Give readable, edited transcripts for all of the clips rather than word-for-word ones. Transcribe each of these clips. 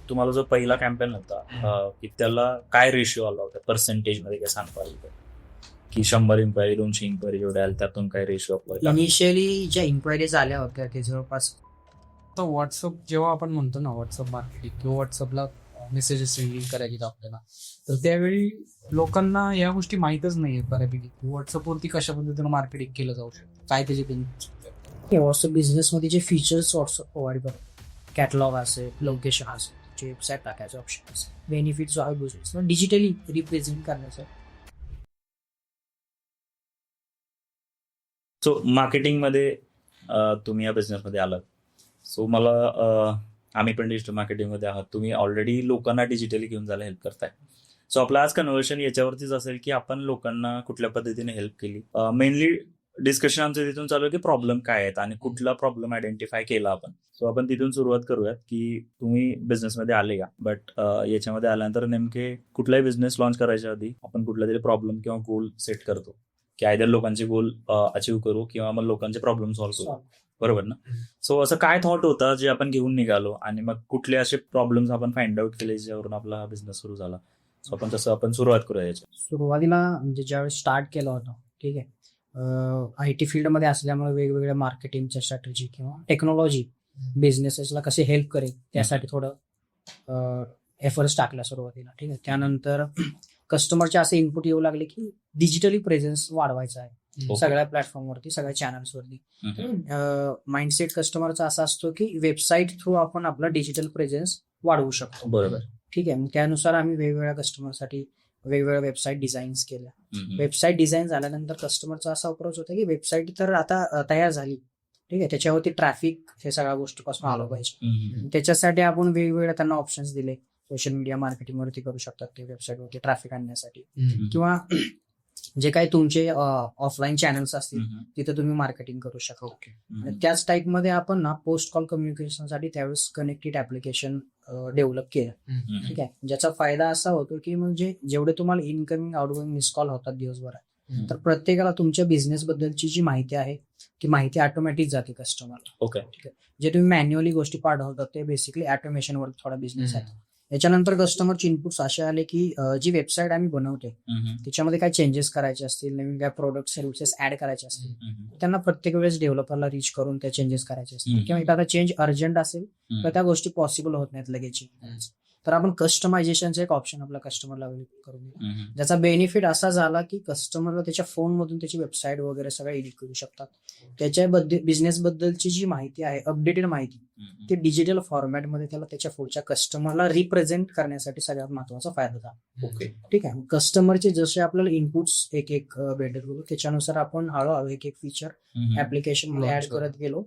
तुम्हाला जो पहिला कॅम्पेन होता की त्याला काय रेशिओ आला होता पर्सेंटेज मध्ये काय सांगता येईल का? की 100 इन्क्वायरी 200 इन्क्वायरी जेवढे आले त्यातून काय रेशिओ आपला? इनिशियली ज्या इन्क्वायरीज आल्या होत्या ते जवळपास तर व्हॉट्सअप जेव्हा आपण म्हणतो ना व्हॉट्सअप मार्केटिंग किंवा व्हॉट्सअपला मेसेजेस सेंडिंग करायचे आपल्याला, तर त्यावेळी लोकांना या गोष्टी माहीतच नाही बऱ्यापैकी व्हॉट्सअपवरती कशा पद्धतीनं मार्केटिंग केलं जाऊ शकतं, काय त्याचे बेनिफिट्स. व्हॉट्सअप बिझनेसमध्ये जे फीचर्स व्हॉट्सअप प्रोव्हाइड करतो, कॅटलॉग असेल, लोकेशन असेल, जे वेबसाईट टाकायचं ऑप्शन असेल, बेनिफिट जो आहे बिझनेस डिजिटली रिप्रेझेंट करण्याचं. सो मार्केटिंगमध्ये तुम्ही या बिझनेसमध्ये आलात. सो मला आम्ही पण डिजिटल मार्केटिंगमध्ये आहात. तुम्ही ऑलरेडी लोकांना डिजिटली घेऊन जायला हेल्प करताय. सो आपलं आज कन्व्हर्शन याच्यावरतीच असेल की आपण लोकांना कुठल्या पद्धतीने हेल्प केली. मेनली डिस्कशन आमचं तिथून चालू आहे की प्रॉब्लेम काय आहेत आणि कुठला प्रॉब्लेम आयडेंटिफाय केला आपण. सो आपण तिथून सुरुवात करूयात की तुम्ही बिझनेसमध्ये आले का, बट याच्यामध्ये आल्यानंतर नेमके कुठलाही बिझनेस लॉन्च करायच्या आधी आपण कुठला तरी प्रॉब्लेम किंवा गोल सेट करतो की आयदर लोकांचे गोल अचीव करू किंवा मग लोकांचे प्रॉब्लेम सॉल्व्ह करू. बरोबर ना? सो असं काय थॉट होतं जे आपण घेऊन निघालो आणि मग कुठले असे प्रॉब्लेम्स आपण फाइंड आउट केले ज्यावरून आपला हा बिझनेस सुरू झाला. सो आपण तसं आपण सुरुवात करूया याच्या. सुरुवातीला म्हणजे ज्यावेळेस स्टार्ट केलं होतं, ठीक आहे, आय टी फील्डमध्ये असल्यामुळे वेगवेगळ्या मार्केटिंगच्या स्ट्रॅटेजी किंवा टेक्नॉलॉजी बिझनेसेसला कसे हेल्प करेल त्यासाठी थोडं एफर्ट्स टाकल्या सुरुवातीला. ठीक आहे, त्यानंतर कस्टमरचे असे इनपुट येऊ लागले की डिजिटली प्रेझेन्स वाढवायचा आहे सगळ्या प्लॅटफॉर्मवरती, सगळ्या चॅनल्सवरती. माइंडसेट कस्टमरचा असा असतो की वेबसाईट थ्रू आपण आपला डिजिटल प्रेझेन्स वाढवू शकतो. बरोबर. ठीक आहे, त्यानुसार आम्ही वेगवेगळ्या कस्टमरसाठी वेगवेगळ्या वेबसाईट डिझाईन्स केल्या. वेबसाईट डिझाईन झाल्यानंतर कस्टमरचा असा अप्रोच होता की वेबसाईट तर आता तयार झाली, ठीक आहे, त्याच्यावरती ट्रॅफिक हे सगळ्या गोष्टीपासून आलं पाहिजे. त्याच्यासाठी आपण वेगवेगळे त्यांना ऑप्शन्स दिले. सोशल मीडिया मार्केटिंगवरती करू शकतात ते वेबसाईटवरती ट्रॅफिक आणण्यासाठी, किंवा जे काही तुमचे ऑफलाईन चॅनल्स असतील तिथे तुम्ही मार्केटिंग करू शकता. त्याच टाईपमध्ये आपण ना पोस्ट कॉल कम्युनिकेशनसाठी त्यावेळेस कनेक्टेड ऍप्लिकेशन डेव्हलप केलं. ठीक आहे, ज्याचा फायदा असा होतो की म्हणजे जेवढे तुम्हाला इनकमिंग आउटगोइंग मिस कॉल होतात दिवसभरात, तर प्रत्येकाला तुमच्या बिझनेस बद्दलची जी माहिती आहे ती माहिती ऑटोमॅटिक जाते कस्टमरला. ओके. ठीक आहे, जे तुम्ही मॅन्युअली गोष्टी पाठवतात ते बेसिकली ऑटोमेशनवर थोडा बिझनेस आहे. याच्यानंतर कस्टमरचे इनपुट्स असे आले की जी वेबसाईट आम्ही बनवते त्याच्यामध्ये काय चेंजेस करायचे असतील, नवीन काय प्रोडक्ट सर्व्हिसेस ऍड करायचे असतील, त्यांना प्रत्येक वेळेस डेव्हलपरला रीच करून त्या चेंजेस करायचे असतील, किंवा एखादा चेंज अर्जंट असेल तर त्या गोष्टी पॉसिबल होत नाहीत लगेच. तर आपण कस्टमायझेशनचा एक ऑप्शन आपल्या कस्टमरला अवेलेबल करून दिला, ज्याचा बेनिफिट असा झाला की कस्टमरला त्याच्या फोनमधून त्याची वेबसाईट वगैरे सगळं एडिट करू शकतात. त्याच्या बिझनेस बद्दलची जी माहिती आहे, अपडेटेड माहिती, ती डिजिटल फॉर्मॅटमध्ये त्याला त्याच्या पुढच्या कस्टमरला रिप्रेझेंट करण्यासाठी सगळ्यात महत्वाचा फायदा झाला. ओके. ठीक आहे, कस्टमरचे जसे आपल्याला इनपुट्स एक एक भेटत गेलो त्याच्यानुसार आपण हळूहळू एक एक फीचर ऍप्लिकेशन मध्ये ऍड करत गेलो,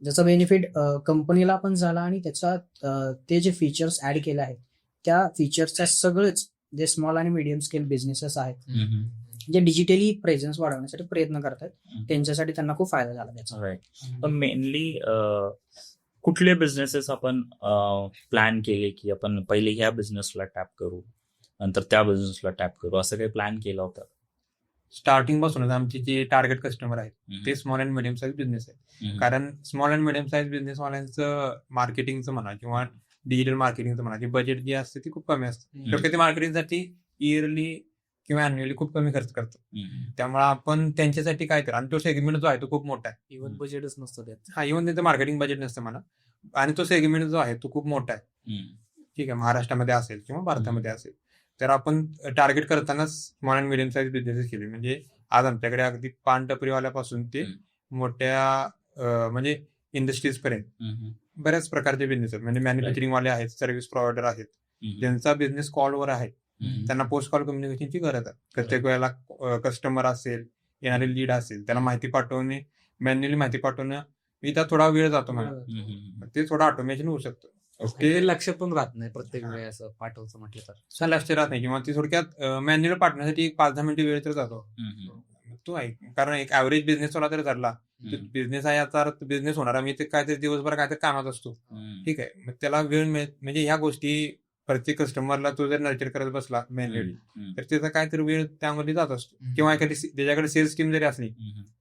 ज्याचा बेनिफिट कंपनीला पण झाला आणि त्याचा ते जे फीचर्स ऍड केले आहेत त्या फीचर्सच्या सगळेच जे स्मॉल आणि मिडियम स्केल बिझनेसेस आहेत जे डिजिटली प्रेझेन्स वाढवण्यासाठी प्रयत्न करतात त्यांच्यासाठी त्यांना खूप फायदा झाला त्याचा. राईट. पण मेनली कुठले बिझनेसेस आपण प्लॅन केले की आपण पहिले ह्या बिझनेसला टॅप करू नंतर त्या बिझनेसला टॅप करू, असं काही प्लॅन केला होता? स्टार्टिंग पासूनच आमचे जे टार्गेट कस्टमर आहेत ते small and medium size business आहे. कारण स्मॉल अँड मिडियम साईज बिझनेसवाल्यांचं मार्केटिंगचं म्हणा किंवा डिजिटल मार्केटिंगचं म्हणा, जे बजेट जे असते ते खूप कमी असतं. तर ते मार्केटिंगसाठी इयरली किंवा अॅन्युअली खूप कमी खर्च करतो. त्यामुळे आपण त्यांच्यासाठी काय तर, आणि तो सेगमेंट जो आहे तो खूप मोठा आहे. इव्हन बजेटच नसतं त्यात. हा, इव्हन त्यांचं मार्केटिंग बजेट नसतं म्हणा, आणि तो सेगमेंट जो आहे तो खूप मोठा आहे. ठीक आहे, महाराष्ट्रामध्ये असेल किंवा भारतामध्ये असेल, तर आपण टार्गेट करतानाच small and medium size businesses केले. म्हणजे आज आमच्याकडे अगदी पान टपरीवाल्यापासून ते मोठ्या म्हणजे इंडस्ट्रीज पर्यंत बऱ्याच प्रकारचे बिझनेस आहेत. म्हणजे मॅन्युफॅक्चरिंग वाले आहेत, सर्व्हिस प्रोव्हायडर आहेत, ज्यांचा बिझनेस कॉलवर आहे. त्यांना पोस्ट कॉल कम्युनिकेशनची गरज आहे. प्रत्येक वेळेला कस्टमर असेल, येणारे लीड असेल, त्यांना माहिती पाठवणे, मॅन्युअली माहिती पाठवणं इथं थोडा वेळ जातो म्हणा, ते थोडं ऑटोमेशन होऊ शकतं. ते लक्ष पण राहत नाही प्रत्येक वेळी असं पाठवचं म्हटलं तर. लक्ष राहत नाही, किंवा ती थोडक्यात मॅन्युअल पाठवण्यासाठी 5-10 मिनिटं वेळ तर जातो. तो आहे, कारण एक ऍव्हरेज बिझनेस वाला जर धरला, बिझनेस आहे याचा अर्थ बिझनेस होणार, आम्ही ते काहीतरी दिवसभर काहीतरी कामात असतो. ठीक आहे, मग त्याला वेळ म्हणजे ह्या गोष्टी प्रत्येक कस्टमरला तो जर नर्चर करत बसला मॅन्युअली हम्म. तर त्याचा काहीतरी वेळ त्यामध्ये जात असतो. किंवा एखादी त्याच्याकडे सेल्स टीम जरी असली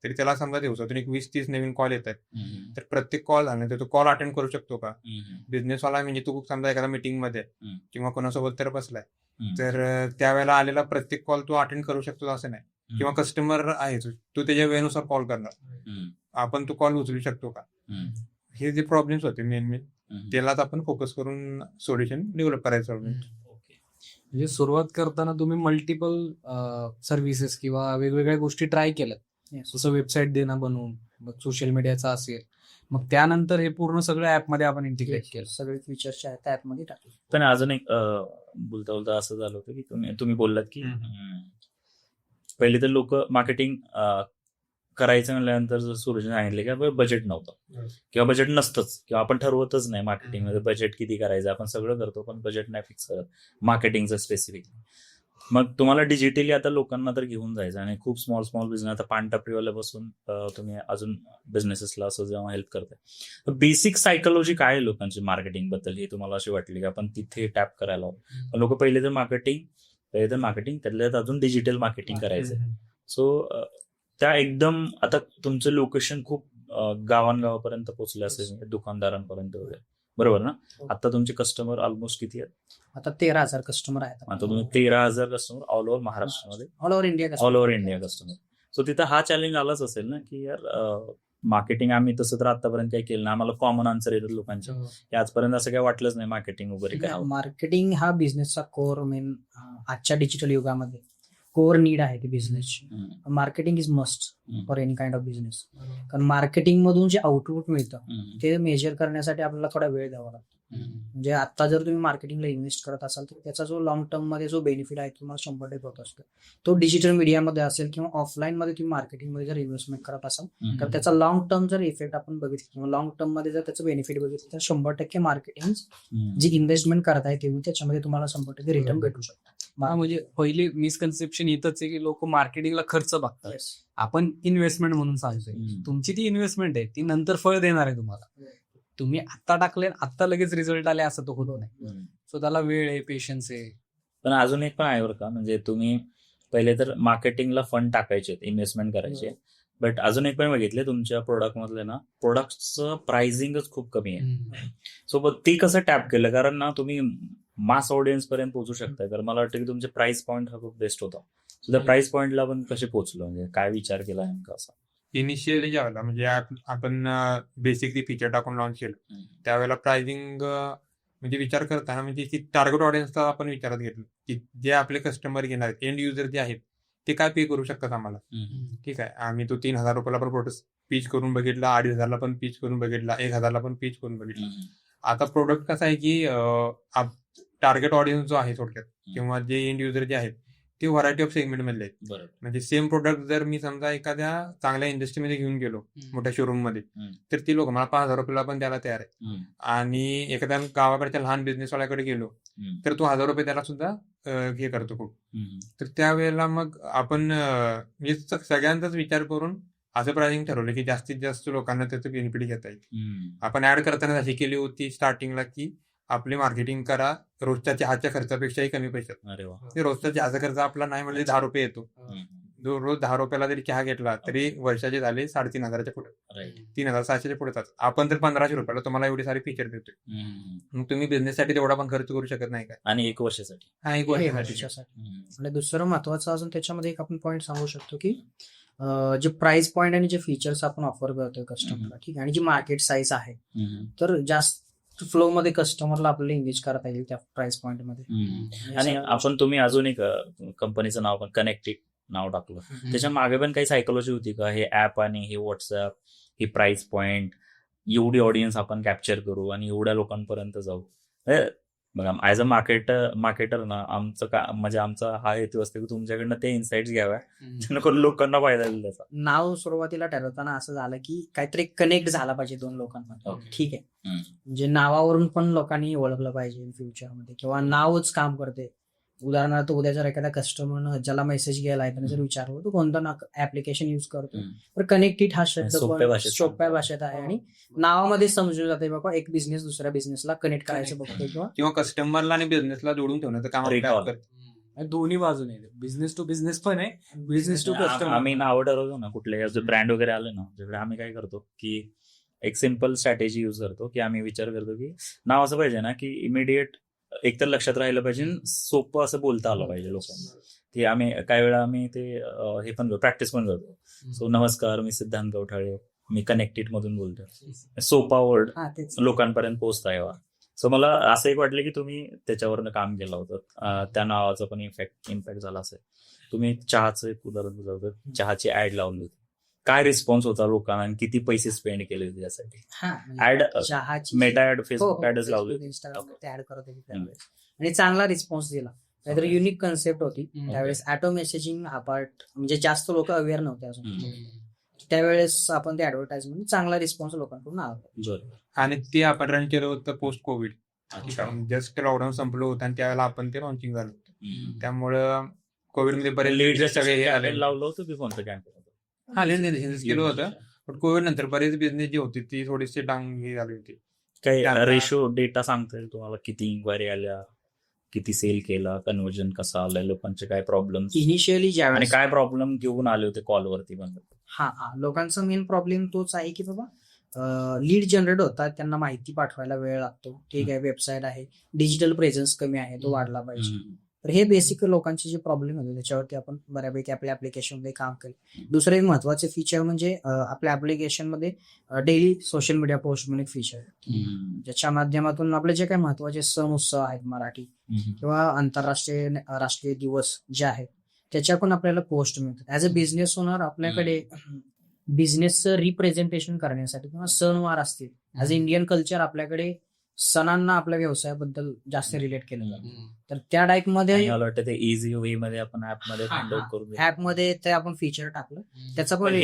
तरी त्याला समजा दिवसातून एक 20-30 नवीन कॉल येत आहेत, तर प्रत्येक कॉल झाल्यानंतर तो कॉल अटेंड करू शकतो का बिझनेसवाला. म्हणजे तू समजा एखादा मीटिंग मध्ये किंवा कोणासोबत तर बसलाय, तर त्यावेळेला आलेला प्रत्येक कॉल तू अटेंड करू शकतो असं नाही. किंवा कस्टमर आहे तू त्याच्या वेळेनुसार कॉल करणार, आपण तो कॉल उचलू शकतो का. हे जे प्रॉब्लेम्स होते मेन त्यालाच आपण फोकस करून सोल्युशन डेव्हलप करायचं. म्हणजे सुरुवात करताना तुम्ही मल्टिपल सर्व्हिसेस किंवा वेगवेगळ्या गोष्टी ट्राय केल्यात, Yes. जसं वेबसाईट देणं बनवून, मग सोशल मीडियाचा असेल, मग त्यानंतर हे पूर्ण सगळं ऍपमध्ये आपण इंटिग्रेट केलं. सगळे फीचर्स आहेत त्या ऍपमध्ये टाकले. पण अजून एक बोलता बोलता असं झालं होतं की तुम्ही बोललात की पहिले तर लोक मार्केटिंग करायचं म्हणल्यानंतर जर सुरज सांगितले की बजेट नव्हतं किंवा बजेट नसतंच किंवा आपण ठरवतच नाही मार्केटिंगमध्ये बजेट किती करायचं. आपण सगळं करतो पण बजेट नाही फिक्स करत मार्केटिंगचं स्पेसिफिक. मग तुम्हाला डिजिटली आता लोकांना तर घेऊन जायचं आणि खूप स्मॉल बिझनेस आता पानटपरीवाल्यापासून तुम्ही अजून बिझनेसेसला असं जेव्हा हेल्प करताय, बेसिक सायकोलॉजी काय आहे लोकांची मार्केटिंग बद्दल हे तुम्हाला अशी वाटली की आपण तिथे टॅप करायला हवं. लोक पहिले तर मार्केटिंग त्यातल्या अजून डिजिटल मार्केटिंग करायचं. सो त्या एकदम आता तुमचं लोकेशन खूप गावांगावापर्यंत पोहोचले असेल, दुकानदारांपर्यंत वगैरे, बरोबर ना. आता तुमचे कस्टमर ऑलमोस्ट किती आहेत? आता 13,000 कस्टमर आहेत. आता तुम्ही 13,000 कस्टमर ऑल ओव्हर महाराष्ट्रामध्ये, all over India customer. So तिथं हा चॅलेंज आलाच असेल ना की यार मार्केटिंग आम्ही तसं तर आतापर्यंत काही केलं नाही, आम्हाला कॉमन आन्सर येतात लोकांच्या की आजपर्यंत असं काही वाटलंच नाही मार्केटिंग वगैरे काय. मार्केटिंग हा बिझनेसचा कोर मेन आजच्या डिजिटल युगामध्ये कोर नीड आहे ती बिझनेसची. Marketing is must for any kind of business. कारण मार्केटिंग मधून जे आउटपुट मिळतं ते मेजर करण्यासाठी आपल्याला थोडा वेळ द्यावा लागतो. म्हणजे आता जर तुम्ही मार्केटिंगला इन्व्हेस्ट करत असाल तर त्याचा जो लॉंग टर्म मध्ये जो बेनिफिट आहे तुम्हाला 100% होत असतो. तो डिजिटल मीडियामध्ये असेल किंवा ऑफलाईन मध्ये तुम्ही मार्केटिंगमध्ये जर इन्व्हेस्टमेंट करत असाल तर त्याचा लॉंग टर्म जर इफेक्ट आपण बघितलं किंवा लॉंग टर्म मध्ये जर त्याचं बेनिफिट बघितलं तर 100% मार्केटिंग जी इन्व्हेस्टमेंट करताय तेव्हा त्याच्यामध्ये तुम्हाला 100% रिटर्न भेटू शकतो. म्हणजे पहिली मिसकन्सेप्शन इथंच आहे की लोक मार्केटिंगला खर्च बघतात, आपण इन्व्हेस्टमेंट म्हणून सांगतोय. तुमची ती इन्व्हेस्टमेंट आहे, ती नंतर फळ देणार आहे तुम्हाला. तुम्ही आत्ता टाकले आत्ता लगेच रिझल्ट आले असं तो होत नाही. सो त्याला वेळ आहे, पेशन्स आहे. पण अजून एक पण आहे बरं का, म्हणजे तुम्ही पहिले तर मार्केटिंगला फंड टाकायचे, इन्व्हेस्टमेंट करायचे, बट अजून एक पण बघितले तुमच्या प्रोडक्ट मधले ना, प्रोडक्टचं प्राइसिंगच खूप कमी आहे. सो ते कसं टॅप केलं, कारण ना तुम्ही मास ऑडियन्स पर्यंत पोहोचू शकताय. तर मला वाटतं की तुमचे प्राइस पॉईंट हा खूप बेस्ट होता. सो त्या प्राइस पॉईंटला पण कसे पोहोचलो, म्हणजे काय विचार केला नेमका असा? इनिशियली ज्यावेळेला म्हणजे आपण बेसिकली फीचर टाकून लॉन्च केलं त्यावेळेला प्राइसिंग म्हणजे विचार करताना म्हणजे की टार्गेट ऑडियन्सचा आपण विचारात घेतलं की जे आपले कस्टमर घेणार आहेत, एंड युजर जे आहेत ते काय पे करू शकतात आम्हाला. ठीक आहे, आम्ही तो 3,000 रुपयाला पण प्रोडक्ट पिच करून बघितला, 2,500ला पण पिच करून बघितला, 1,000ला पण पिच करून बघितला. आता प्रोडक्ट कसं आहे की टार्गेट ऑडियन्स जो आहे थोडक्यात किंवा जे एंड युजर जे आहेत ते व्हरायटी ऑफ सेगमेंट मधले आहेत. म्हणजे सेम प्रोडक्ट जर मी समजा एखाद्या चांगल्या इंडस्ट्रीमध्ये घेऊन गेलो मोठ्या शोरूम मध्ये, तर ती लोक मला 5,000 रुपयाला पण द्यायला तयार आहे. आणि एखाद्या गावाकडच्या लहान बिझनेसवाल्याकडे गेलो तर तो 1,000 रुपये त्याला सुद्धा हे करतो खूप. तर त्यावेळेला मग आपण म्हणजे सगळ्यांचाच विचार करून असं प्राइसिंग ठरवलं की जास्तीत जास्त लोकांना त्याचं बेनिफिट घेता येईल. आपण ऍड करताना अशी केली होती स्टार्टिंगला की आपली मार्केटिंग करा रोजच्या चहाच्या खर्चापेक्षाही कमी पैशात. अरे वा. रोजचा चहाचा खर्च आपला नाही म्हणजे 10 रुपये येतो. जो रोज 10 रुपयाला जरी चहा घेतला तरी वर्षाचे झाले 3,500च्या पुढे, 3,600च्या पुढे. आपण तर 1,500 रुपयाला तुम्हाला एवढे सारे फीचर देतोय. मग तुम्ही बिझनेससाठी तेवढा पण खर्च करू शकत नाही का? आणि 1 वर्षासाठी. हा, 1 वर्षासाठी. आणि दुसरं महत्वाचं अजून त्याच्यामध्ये एक आपण पॉईंट सांगू शकतो की जे प्राइस पॉईंट आणि जे फीचर्स आपण ऑफर करतोय कस्टमरला, ठीक आहे, आणि जी मार्केट साईज आहे, तर जास्त फ्लो मध्ये कस्टमरला आपल्याला एंगेज करता येईल त्या प्राइस पॉईंट मध्ये. आणि तुम्ही अजून एक कंपनीचं नाव पण कनेक्टेड नाव टाकलं, त्याच्या मागे पण काही सायकोलॉजी होती का? हे ऍप आणि हे व्हॉट्सअप, ही प्राइस पॉईंट, एवढी ऑडियन्स आपण कॅप्चर करू आणि एवढ्या लोकांपर्यंत जाऊ. बघा, ऍज अ मार्केटर ना आमचा हा हेतू असतो की तुमच्याकडनं ते इन्साइट्स घ्याव्या जेणेकरून लोकांना फायदा होईल त्याचा. नाव सुरुवातीला ठरवताना असं झालं की काहीतरी कनेक्ट झाला पाहिजे दोन लोकांमध्ये. ठीक आहे, म्हणजे नावावरून पण लोकांनी ओळखलं पाहिजे फ्युचरमध्ये, किंवा नावच काम करते उदाहरणार्थ उद्या जर एखाद्या कस्टमरनं ज्याला मेसेज गेलाय त्याने जर विचारलं तू कोणतं ऍप्लिकेशन युज करतो, तर कनेक्टेड हा शब्द सोप्या भाषेत सोप्या भाषेत आहे आणि नावामध्ये समजून जाते बाबा एक बिझनेस दुसऱ्या बिझनेसला कनेक्ट करायचं बघतोय किंवा कस्टमरला आणि बिझनेसला जोडून ठेवण्याचं काम आपण Recall. करतो. आणि दोन्ही बाजूने बिझनेस टू बिझनेस पण आहे, बिझनेस टू कस्टमर. आम्ही नावं ठरवतो ना कुठले ब्रँड वगैरे आले ना त्याच्याकडे आम्ही काय करतो की एक सिम्पल स्ट्रॅटेजी युज करतो की आम्ही विचार करतो की नाव असं पाहिजे ना की इमिडिएट एकतर लक्षात राहिलं पाहिजे, सोपं असं बोलता आलं पाहिजे लोकांना. ते आम्ही काही वेळा आम्ही ते हे पण प्रॅक्टिस पण करतो. सो नमस्कार, मी सिद्धांत कवठाळे, मी कनेक्टेड मधून बोलतो. सोपा वर्ड हा तेच लोकांपर्यंत पोहोचता यावा. सो मला असं एक वाटलं की तुम्ही त्याच्यावरनं काम केलं होतं, त्या नावाचा पण इम्पॅक्ट झाला असेल. तुम्ही चहाचं एक उदाहरण दिलं होतं, चहाची ऍड लावून होती. काय रिस्पॉन्स होता लोकांना आणि किती पैसे स्पेंड केले होते त्यासाठी? ऍड चहाची मेटा ऍड, हो, फेसबुक ऍडच लावली. इंस्टाग्राम ते ऍड करत होते त्यावेळेस आणि चांगला रिस्पॉन्स दिला. काहीतरी युनिक कन्सेप्ट होती त्यावेळेस. ऑटो मेसेजिंग हा पार्ट म्हणजे जास्त लोक अवेअर नव्हते अजून. त्यावेळेस आपण ते ऍडव्हर्टाइजमेंट चांगला रिस्पॉन्स लोकांकडून आला. आणि ते आपण रन केलं होतं पोस्ट कोविड. जस्ट लॉकडाऊन संपलं होतं आणि त्यावेळेला आपण ते लॉन्चिंग झालं होतं. त्यामुळं कोविडमध्ये बरेच लीड सगळे हे आले. लावलं होतं की कोणतं कॅम्पेन होतं? हा, लीड केलं होतं. पण कोविड नंतर बरेच बिझनेस जे होते ती थोडीशी डांग हे झाली होती. काही त्यात- रेशो डेटा सांगता येईल तुम्हाला? किती इन्क्वायरी आल्या, किती सेल केला, कन्व्हर्जन कसं आलंय, लोकांचे काय प्रॉब्लेम इनिशियली आणि ज्यावेळेस काय प्रॉब्लेम घेऊन आले होते कॉलवरती पण? हा लोकांचा मेन प्रॉब्लेम तोच आहे की बाबा लीड जनरेट होतात, त्यांना माहिती पाठवायला वेळ लागतो. ठीक आहे, वेबसाईट आहे, डिजिटल प्रेझन्स कमी आहे, तो वाढला पाहिजे. तर हे बेसिक लोकांचे जे प्रॉब्लेम होते त्याच्यावरती आपण बऱ्यापैकी आपल्या ऍप्लिकेशन मध्ये काम केलं. दुसरं एक महत्वाचे फीचर म्हणजे आपल्या ऍप्लिकेशन मध्ये डेली सोशल मीडिया पोस्ट म्हणून एक फीचर आहे, ज्याच्या माध्यमातून आपले जे काही महत्वाचे सण उत्सव आहेत मराठी किंवा आंतरराष्ट्रीय राष्ट्रीय दिवस जे आहेत त्याच्याकडून आपल्याला पोस्ट मिळतात. ऍज अ बिझनेस ओनर आपल्याकडे बिझनेसचं रिप्रेझेंटेशन करण्यासाठी किंवा सणवार असतील, ऍज अ इंडियन कल्चर आपल्याकडे सणांना आपल्या व्यवसायाबद्दल जास्त रिलेट केलं जातं. तर त्या टाईप मध्ये मला वाटतं ते इझी वे मध्ये आपण ऍप मध्ये फाइंड आउट करू. ऍप मध्ये ते आपण फीचर टाकलं त्याचा पण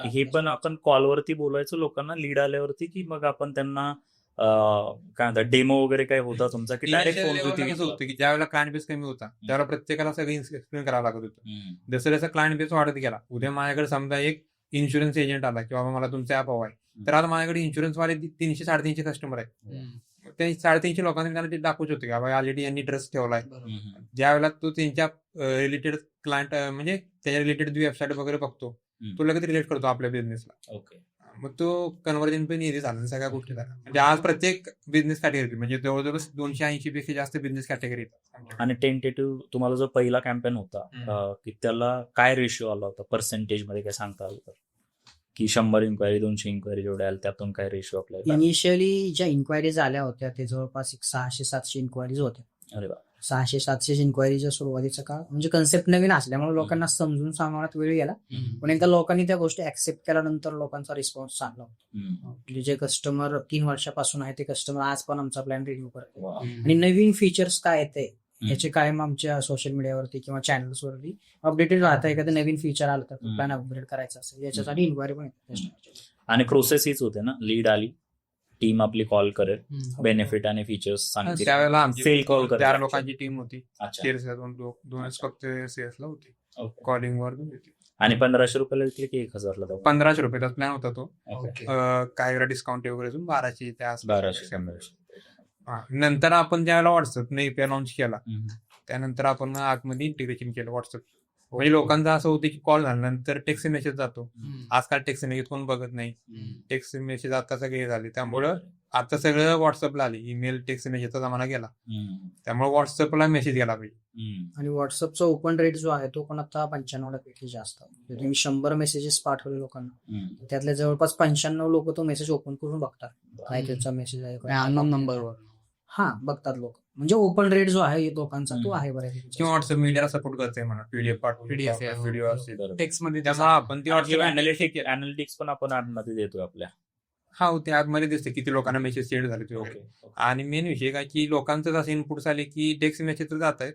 हे पण आपण कॉलवरती बोलायचो लोकांना लीड आल्यावरती, की मग आपण त्यांना काय म्हणतात डेमो वगैरे काय होता तुमचा, की डायरेक्ट फोन होतं की ज्यावेळेला क्लायंट बेस कमी होता त्यावेळेला प्रत्येकाला सगळं एक्सप्लेन करावं लागत होतं. जसं जसं क्लायंट बेस वाढत गेला, उद्या माझ्याकडे समजा एक इन्शुरन्स एजंट आला की बाबा मला तुमचा ऍप हवा आहे, तर आता माझ्याकडे इन्शुरन्स वाले 300-350 कस्टमर आहेत. ते 350 लोकांनी त्यांना ते दाखवूच होते की बाबा ऑलरेडी यांनी ट्रस्ट ठेवलाय. ज्यावेळेला तो त्यांच्या रिलेटेड क्लायंट म्हणजे त्याच्या रिलेटेड वेबसाईट वगैरे बघतो, तो लगेच रिलेट करतो आपल्या बिझनेसला. मग तो कन्व्हर्जन पण इझी झाला सगळ्या गोष्टी झाल्या. म्हणजे आज प्रत्येक बिझनेस कॅटेगरी म्हणजे जवळजवळ 280 पेक्षा जास्त बिझनेस कॅटेगरी येतात. आणि टेंटेटिव्ह तुम्हाला जो पहिला कॅम्पेन होता की त्याला काय रेशिओ आला होता पर्सेंटेज मध्ये, काय सांगता आलं तर? की 100 इन्क्वायरी 200 इन्क्वायरी जेवढे आल्या त्यातून काय रेशिओ आपल्याला? इनिशियली ज्या इन्क्वायरीज आल्या होत्या ते जवळपास 600-700 इन्क्वायरीज होत्या. अरे वा. 600-700 इन्क्वायरीच्या सुरुवातीचा काळ म्हणजे कन्सेप्ट नवीन असल्यामुळे लोकांना समजून सांगण्यात वेळ गेला. पण एकदा लोकांनी त्या गोष्टी ऍक्सेप्ट केल्यानंतर लोकांचा रिस्पॉन्स चांगला होता. आपले जे कस्टमर 3 वर्षापासून आहे ते कस्टमर आज पण आमचा प्लॅन रिन्यू करतो. आणि नवीन फीचर्स काय येते याचे कायम आमच्या सोशल मीडियावरती किंवा चॅनल्सवरती अपडेटेड राहतं. एखादं नवीन फीचर आलं तर प्लॅन अपग्रेड करायचा असेल याच्यासाठी इन्क्वायरी पण येते. आणि प्रोसेस हीच होते ना, लीड आली, टीम आपली कॉल करेल, बेनिफिट आणि फीचर्स सांगतील, त्यावेळेला आमची सेल कॉल करेल. 4 लोकांची टीम होती. अच्छा. सेल्सला 2 फक्त सेल्सला होती, कॉलिंग वर होती. आणि 1500 रुपयाला विकले की 1000ला जाऊ? 1500 रुपयाचा प्लॅन होता तो. काही वेळा डिस्काउंट वगैरे अजून 1200 त्या आसपास. 1200. नंतर आपण ज्यावेळेला व्हॉट्सअपने एपीआय लॉन्च केला त्यानंतर आपण आतमध्ये इंटिग्रेशन केलं व्हॉट्सअप. म्हणजे लोकांचं असं होतं की कॉल झाल्यानंतर टेक्स्ट मेसेज जातो. आजकाल टेक्स्ट मेसेज कोण बघत नाही. टेक्स्ट मेसेज आता सगळे झाले, त्यामुळं आता सगळं व्हॉट्सअपला आले. ईमेल टेक्स्ट मेसेजचा जमाना गेला, त्यामुळे व्हॉट्सअपला मेसेज गेला पाहिजे. आणि व्हॉट्सअपचा ओपन रेट जो आहे तो पण आता 95% जास्त. तुम्ही 100 मेसेजेस पाठवले लोकांना, त्यातल्या जवळपास 95 लोक तो मेसेज ओपन करून बघतात. काय त्याचा मेसेज आहे, अननोन नंबरवर बघतात लोक. म्हणजे ओपन रेट जो आहे लोकांचा तो आहे बऱ्यापैकी. किंवा व्हॉट्सअप मीडियाला सपोर्ट करते म्हणा, पीडीएफ व्हिडिओ असेल टेक्स्ट मध्ये त्यामुळे आपण ती व्हॉट्सअप अनालिटिक्स पण आपण आतमध्ये देतोय आपल्या. ते आतमध्ये दिसते किती लोकांना मेसेज सेंड झाले ते वगैरे. आणि मेन विषय काय की लोकांचं जसं इनपुट आले की टेक्स्ट मेसेज तर जात आहेत,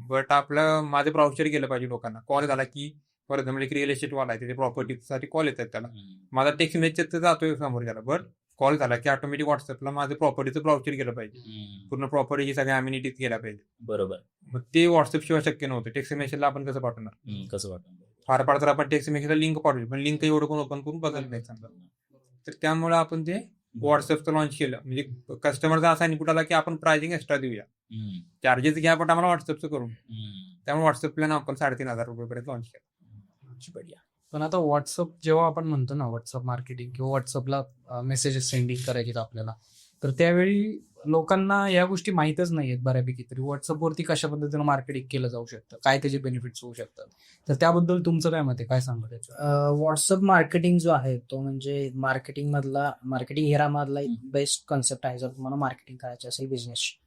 बट आपलं माझं ब्राउचर गेलं पाहिजे लोकांना. कॉल झाला की फॉर एक्झाम्पल एक रिअल एस्टेट वाला आहे, त्याच्या प्रॉपर्टीसाठी कॉल येतात त्याला, माझा टेक्स्ट मेसेज तर जातोय समोर गेला, बट कॉल झाला की ऑटोमॅटिक व्हॉट्सअपला माझं प्रॉपर्टीचं ब्राउचर गेलं पाहिजे, पूर्ण प्रॉपर्टीची सगळ्या अम्युनिटीज गेल्या पाहिजे. बरोबर. मग ते व्हॉट्सअप शिवाय शक्य नव्हतं. टेक्स्ट मेसेजला आपण कसं पाठवणार? कसं वाटतं? फार फार तर आपण टेक्स्ट मेसेजला लिंक पाठवली, पण लिंक एवढं कोण ओपन करून बघत नाही समजा. तर त्यामुळे आपण ते व्हॉट्सअपचं लॉन्च केलं. म्हणजे कस्टमरचा असा इनपुट आला की आपण प्राइसिंग एक्स्ट्रा देऊया, चार्जेस घ्या पण आम्हाला व्हॉट्सअपचं करून. त्यामुळे व्हॉट्सअप प्लॅन आपण 3,500 रुपयेपर्यंत लॉन्च केला. बढिया. पण आता व्हॉट्सअप जेव्हा आपण म्हणतो ना व्हॉट्सअप मार्केटिंग किंवा व्हॉट्सअपला मेसेजेस सेंडिंग करायचे आपल्याला, तर त्यावेळी लोकांना या गोष्टी माहीतच नाहीयेत बऱ्यापैकी. तरी व्हॉट्सअपवरती कशा पद्धतीनं मार्केटिंग केलं जाऊ शकतं, काय त्याचे बेनिफिट्स होऊ शकतात, तर त्याबद्दल तुमचं काय मत आहे, काय सांगा त्याच्यावर? व्हॉट्सअप मार्केटिंग जो आहे तो म्हणजे मार्केटिंग हेरामधला एक बेस्ट कन्सेप्ट आहे जर तुम्हाला मार्केटिंग करायची असेल बिझनेसची.